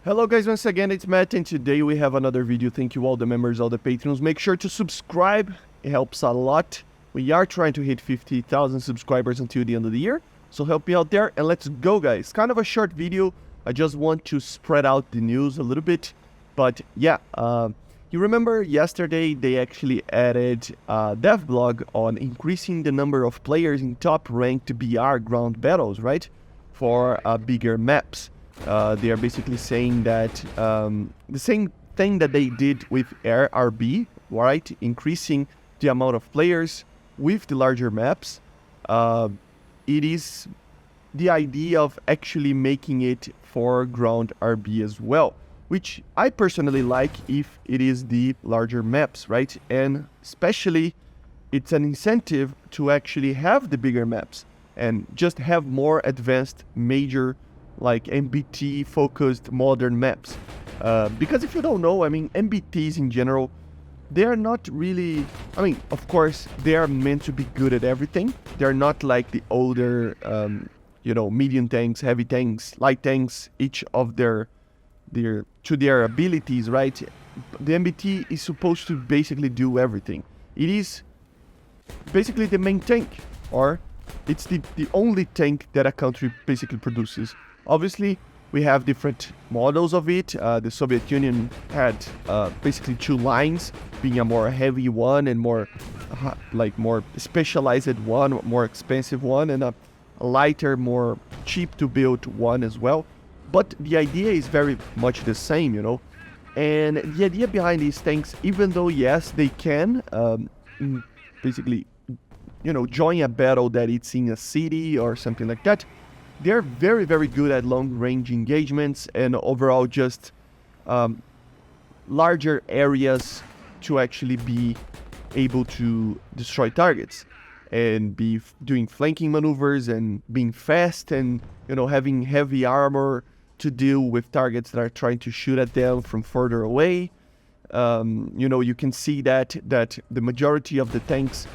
Hello guys, once again it's Matt and today we have another video. Thank you all the members, all the patrons. Make sure to subscribe, it helps a lot. We are trying to hit 50,000 subscribers until the end of the year, so help me out there and let's go guys. Kind of a short video, I just want to spread out the news a little bit. But yeah, you remember yesterday they actually added a dev blog on increasing the number of players in top ranked BR ground battles, right? For bigger maps. They are basically saying that the same thing that they did with RB, right? Increasing the amount of players with the larger maps. It is the idea of actually making it for ground RB as well, which I personally like if it is the larger maps, right? And especially it's an incentive to actually have the bigger maps and just have more advanced major like MBT focused modern maps. Because if you don't know, I mean, MBTs in general, they are not really, I mean, of course, they are meant to be good at everything. They're not like the older, medium tanks, heavy tanks, light tanks, each of their abilities, right? The MBT is supposed to basically do everything. It is basically the main tank, or it's the only tank that a country basically produces. Obviously, we have different models of it. The Soviet Union had basically two lines, being a more heavy one and more specialized one, more expensive one, and a lighter, more cheap to build one as well. But the idea is very much the same, you know. And the idea behind these tanks, even though yes, they can basically, join a battle that it's in a city or something like that, they're very, very good at long-range engagements and overall just larger areas to actually be able to destroy targets and be doing flanking maneuvers and being fast and, having heavy armor to deal with targets that are trying to shoot at them from further away. You can see that the majority of the tanks,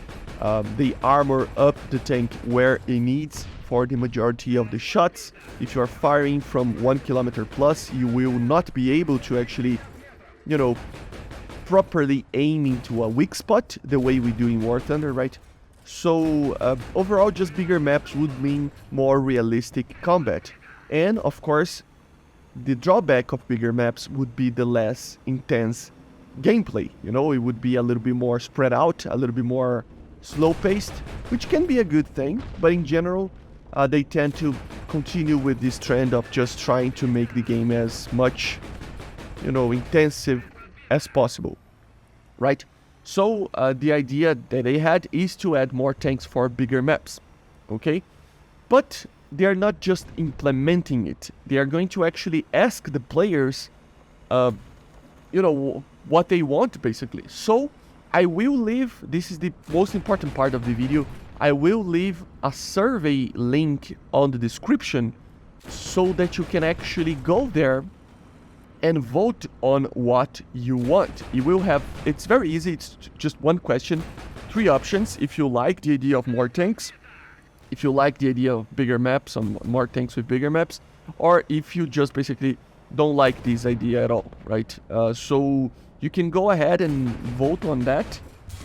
they armor up the tank where it needs for the majority of the shots. If you are firing from 1 kilometer plus, you will not be able to actually, properly aim into a weak spot the way we do in War Thunder, right? So overall, just bigger maps would mean more realistic combat. And of course, the drawback of bigger maps would be the less intense gameplay. It would be a little bit more spread out, a little bit more slow-paced, which can be a good thing, but in general, they tend to continue with this trend of just trying to make the game as much, intensive as possible, right? So the idea that they had is to add more tanks for bigger maps, okay? But they are not just implementing it. They are going to actually ask the players, what they want, basically. So I will leave, this is the most important part of the video, I will leave a survey link on the description so that you can actually go there and vote on what you want. You will have, it's very easy, it's just one question, 3 options. If you like the idea of more tanks, if you like the idea of bigger maps, more tanks with bigger maps, or if you just basically don't like this idea at all, right? So you can go ahead and vote on that.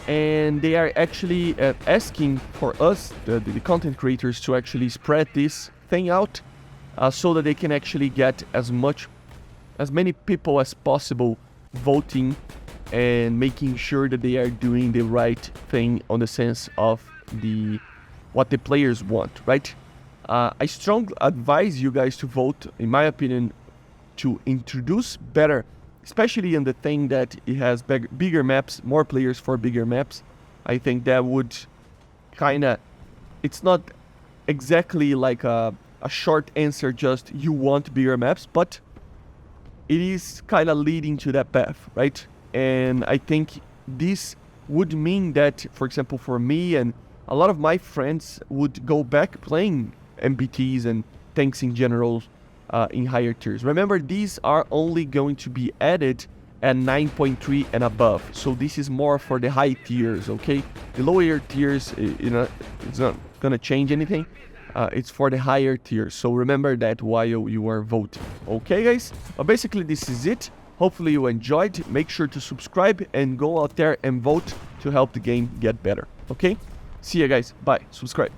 And they are actually asking for us, the content creators, to actually spread this thing out so that they can actually get as many people as possible voting and making sure that they are doing the right thing on the sense of what the players want, right? I strongly advise you guys to vote, in my opinion, to introduce better, especially in the thing that it has bigger maps, more players for bigger maps. I think that would it's not exactly like a short answer, just you want bigger maps, but it is kind of leading to that path, right? And I think this would mean that, for example, for me and a lot of my friends would go back playing MBTs and tanks in general, in higher tiers. Remember, these are only going to be added at 9.3 and above, so this is more for the high tiers, okay? The lower tiers, it's not gonna change anything. it's for the higher tier. So remember that while you are voting. Okay, guys? But basically, this is it. Hopefully you enjoyed. Make sure to subscribe and go out there and vote to help the game get better. Okay? See you guys. Bye. Subscribe.